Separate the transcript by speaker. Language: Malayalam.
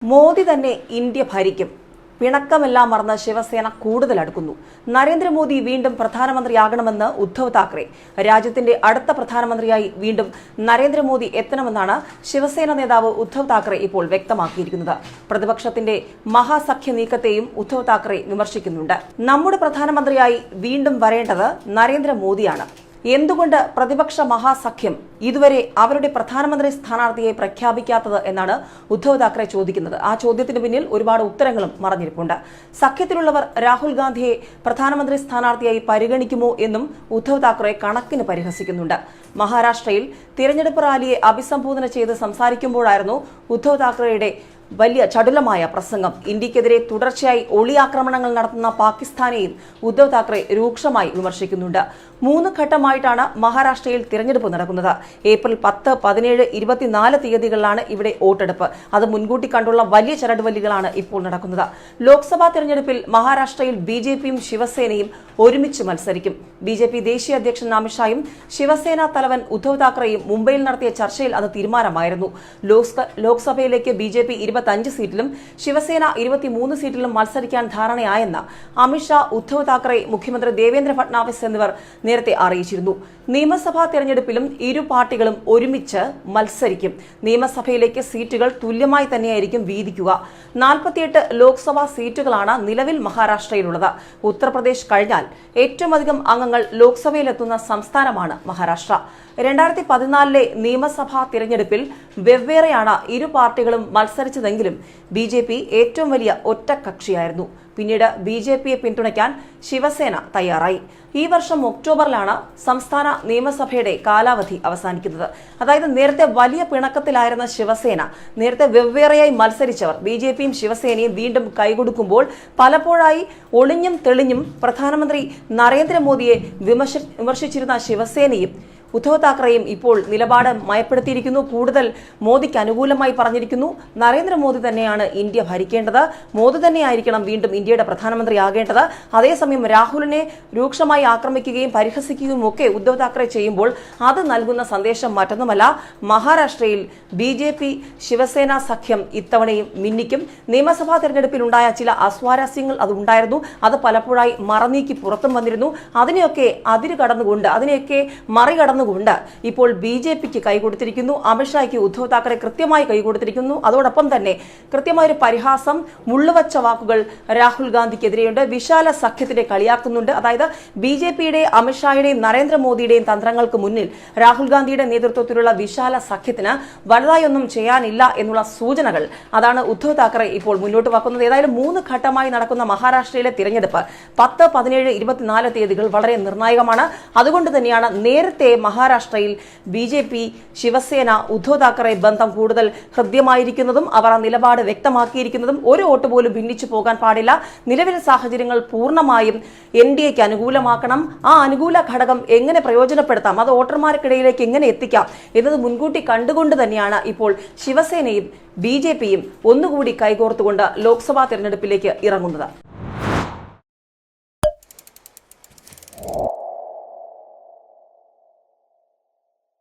Speaker 1: മോദി തന്നെ ഇന്ത്യ ഭരിക്കും. പിണക്കമെല്ലാം മറന്ന് ശിവസേന കൂടുതൽ അടുക്കുന്നു. നരേന്ദ്രമോദി വീണ്ടും പ്രധാനമന്ത്രിയാകണമെന്ന് ഉദ്ധവ് താക്കറെ. രാജ്യത്തിന്റെ അടുത്ത പ്രധാനമന്ത്രിയായി വീണ്ടും നരേന്ദ്രമോദി എത്തണമെന്നാണ് ശിവസേന നേതാവ് ഉദ്ധവ് താക്കറെ ഇപ്പോൾ വ്യക്തമാക്കിയിരിക്കുന്നത്. പ്രതിപക്ഷത്തിന്റെ മഹാസഖ്യ നീക്കത്തെയും ഉദ്ധവ് താക്കറെ വിമർശിക്കുന്നുണ്ട്. നമ്മുടെ പ്രധാനമന്ത്രിയായി വീണ്ടും വരേണ്ടത് നരേന്ദ്രമോദിയാണ്. എന്തുകൊണ്ട് പ്രതിപക്ഷ മഹാസഖ്യം ഇതുവരെ അവരുടെ പ്രധാനമന്ത്രി സ്ഥാനാർത്ഥിയെ പ്രഖ്യാപിക്കാത്തത് എന്നാണ് ഉദ്ധവ് താക്കറെ ചോദിക്കുന്നത്. ആ ചോദ്യത്തിന് പിന്നിൽ ഒരുപാട് ഉത്തരങ്ങളും മറഞ്ഞിരിപ്പുണ്ട്. സഖ്യത്തിലുള്ളവർ രാഹുൽ ഗാന്ധിയെ പ്രധാനമന്ത്രി സ്ഥാനാർത്ഥിയായി പരിഗണിക്കുമോ എന്നും ഉദ്ധവ് താക്കറെ കണക്കിന് പരിഹസിക്കുന്നുണ്ട്. മഹാരാഷ്ട്രയിൽ തിരഞ്ഞെടുപ്പ് റാലിയെ അഭിസംബോധന ചെയ്ത് സംസാരിക്കുമ്പോഴായിരുന്നു ഉദ്ധവ് താക്കറെയുടെ വലിയ ചടുലമായ പ്രസംഗം. ഇന്ത്യക്കെതിരെ തുടർച്ചയായി ഒളിയാക്രമണങ്ങൾ നടത്തുന്ന പാകിസ്ഥാനെയും ഉദ്ധവ് താക്കറെ രൂക്ഷമായി വിമർശിക്കുന്നുണ്ട്. 3 ഘട്ടമായിട്ടാണ് മഹാരാഷ്ട്രയിൽ തിരഞ്ഞെടുപ്പ് നടക്കുന്നത്. ഏപ്രിൽ 10, 17, 24 തീയതികളിലാണ് ഇവിടെ വോട്ടെടുപ്പ്. അത് മുൻകൂട്ടി കണ്ടുള്ള വലിയ ചരടുവലികളാണ് ഇപ്പോൾ നടക്കുന്നത്. ലോക്സഭാ തിരഞ്ഞെടുപ്പിൽ മഹാരാഷ്ട്രയിൽ ബിജെപിയും ശിവസേനയും ഒരുമിച്ച് മത്സരിക്കും. ബിജെപി ദേശീയ അധ്യക്ഷൻ അമിത്ഷായും ശിവസേന തലവൻ ഉദ്ധവ് താക്കറെയും മുംബൈയിൽ നടത്തിയ ചർച്ചയിൽ അത് തീരുമാനമായിരുന്നു. ലോക്സഭയിലേക്ക് ബിജെപി 25 സീറ്റിലും ശിവസേന 23 സീറ്റിലും മത്സരിക്കാൻ ധാരണയായെന്ന് അമിത്ഷാ, ഉദ്ധവ് താക്കറെ, മുഖ്യമന്ത്രി ദേവേന്ദ്ര ഫട്നാവിസ് എന്നിവർ നേരത്തെ അറിയിച്ചിരുന്നു. നിയമസഭാ തെരഞ്ഞെടുപ്പിലും ഇരു പാർട്ടികളും ഒരുമിച്ച് മത്സരിക്കും. നിയമസഭയിലേക്ക് സീറ്റുകൾ തുല്യമായി തന്നെയായിരിക്കും വീതിക്കുക. 48 ലോക്സഭാ സീറ്റുകളാണ് നിലവിൽ മഹാരാഷ്ട്രയിലുള്ളത്. ഉത്തർപ്രദേശ് കഴിഞ്ഞാൽ ഏറ്റവും അധികം അംഗങ്ങൾ ലോക്സഭയിലെത്തുന്ന സംസ്ഥാനമാണ് മഹാരാഷ്ട്ര. 2014 നിയമസഭാ തിരഞ്ഞെടുപ്പിൽ വെവ്വേറെയാണ് ഇരു പാർട്ടികളും മത്സരിച്ചതെങ്കിലും ബിജെപി ഏറ്റവും വലിയ ഒറ്റക്കക്ഷിയായിരുന്നു. പിന്നീട് ബിജെപിയെ പിന്തുണയ്ക്കാൻ ശിവസേന തയ്യാറായി. ഈ വർഷം ഒക്ടോബറിലാണ് സംസ്ഥാന നിയമസഭയുടെ കാലാവധി അവസാനിക്കുന്നത്. അതായത് നേരത്തെ വലിയ പിണക്കത്തിലായിരുന്ന ശിവസേന, നേരത്തെ വെവ്വേറെയായി മത്സരിച്ചവർ ബിജെപിയും ശിവസേനയും വീണ്ടും കൈകൊടുക്കുമ്പോൾ പലപ്പോഴായി ഒളിഞ്ഞും തെളിഞ്ഞും പ്രധാനമന്ത്രി നരേന്ദ്രമോദിയെ വിമർശിച്ചിരുന്ന ശിവസേനയും ഉദ്ധവ് താക്കറെയും ഇപ്പോൾ നിലപാട് മയപ്പെടുത്തിയിരിക്കുന്നു. കൂടുതൽ മോദിക്ക് അനുകൂലമായി പറഞ്ഞിരിക്കുന്നു. നരേന്ദ്രമോദി തന്നെയാണ് ഇന്ത്യ ഭരിക്കേണ്ടത്, മോദി തന്നെയായിരിക്കണം വീണ്ടും ഇന്ത്യയുടെ പ്രധാനമന്ത്രിയാകേണ്ടത്. അതേസമയം രാഹുലിനെ രൂക്ഷമായി ആക്രമിക്കുകയും പരിഹസിക്കുകയും ഒക്കെ ഉദ്ധവ് താക്കറെ ചെയ്യുമ്പോൾ അത് നൽകുന്ന സന്ദേശം മറ്റൊന്നുമല്ല. മഹാരാഷ്ട്രയിൽ ബിജെപി ശിവസേന സഖ്യം ഇത്തവണയും മിന്നിക്കും. നിയമസഭാ തെരഞ്ഞെടുപ്പിലുണ്ടായ ചില അസ്വാരസ്യങ്ങൾ അതുണ്ടായിരുന്നു. അത് പലപ്പോഴായി മറനീക്കി പുറത്തും വന്നിരുന്നു. അതിനെയൊക്കെ അതിനെയൊക്കെ മറികടന്ന് ഇപ്പോൾ ബിജെപിക്ക് കൈകൊടുത്തിരിക്കുന്നു. അമിത്ഷായ്ക്ക് ഉദ്ധവ് താക്കറെ കൃത്യമായി കൈകൊടുത്തിരിക്കുന്നു. അതോടൊപ്പം തന്നെ കൃത്യമായൊരു പരിഹാസം, മുള്ളുവച്ച വാക്കുകൾ രാഹുൽ ഗാന്ധിക്കെതിരെയുണ്ട്. വിശാല സഖ്യത്തിനെ കളിയാക്കുന്നുണ്ട്. അതായത് ബിജെപിയുടെയും അമിത്ഷായുടെയും നരേന്ദ്രമോദിയുടെയും തന്ത്രങ്ങൾക്ക് മുന്നിൽ രാഹുൽ ഗാന്ധിയുടെ നേതൃത്വത്തിലുള്ള വിശാല സഖ്യത്തിന് വലുതായൊന്നും ചെയ്യാനില്ല എന്നുള്ള സൂചനകൾ അതാണ് ഉദ്ധവ് താക്കറെ ഇപ്പോൾ മുന്നോട്ട് വെക്കുന്നത്. ഏതായാലും 3 ഘട്ടമായി നടക്കുന്ന മഹാരാഷ്ട്രയിലെ തിരഞ്ഞെടുപ്പ് 10, 17, 24 തീയതികൾ വളരെ നിർണായകമാണ്. അതുകൊണ്ട് തന്നെയാണ് നേരത്തെ മഹാരാഷ്ട്രയിൽ ബിജെപി, ശിവസേന, ഉദ്ധവ് താക്കറെ ബന്ധം കൂടുതൽ ഹൃദ്യമായിരിക്കുന്നതും അവർ ആ നിലപാട് വ്യക്തമാക്കിയിരിക്കുന്നതും. ഒരു വോട്ട് പോലും ഭിന്നിച്ചു പോകാൻ പാടില്ല. നിലവിലെ സാഹചര്യങ്ങൾ പൂർണ്ണമായും എൻഡിഎക്ക് അനുകൂലമാക്കണം. ആ അനുകൂല ഘടകം എങ്ങനെ പ്രയോജനപ്പെടുത്താം, അത് വോട്ടർമാർക്കിടയിലേക്ക് എങ്ങനെ എത്തിക്കാം എന്നത് മുൻകൂട്ടി കണ്ടുകൊണ്ട് തന്നെയാണ് ഇപ്പോൾ ശിവസേനയും ബിജെപിയും ഒന്നുകൂടി കൈകോർത്തുകൊണ്ട് ലോക്സഭാ തെരഞ്ഞെടുപ്പിലേക്ക് ഇറങ്ങുന്നത്.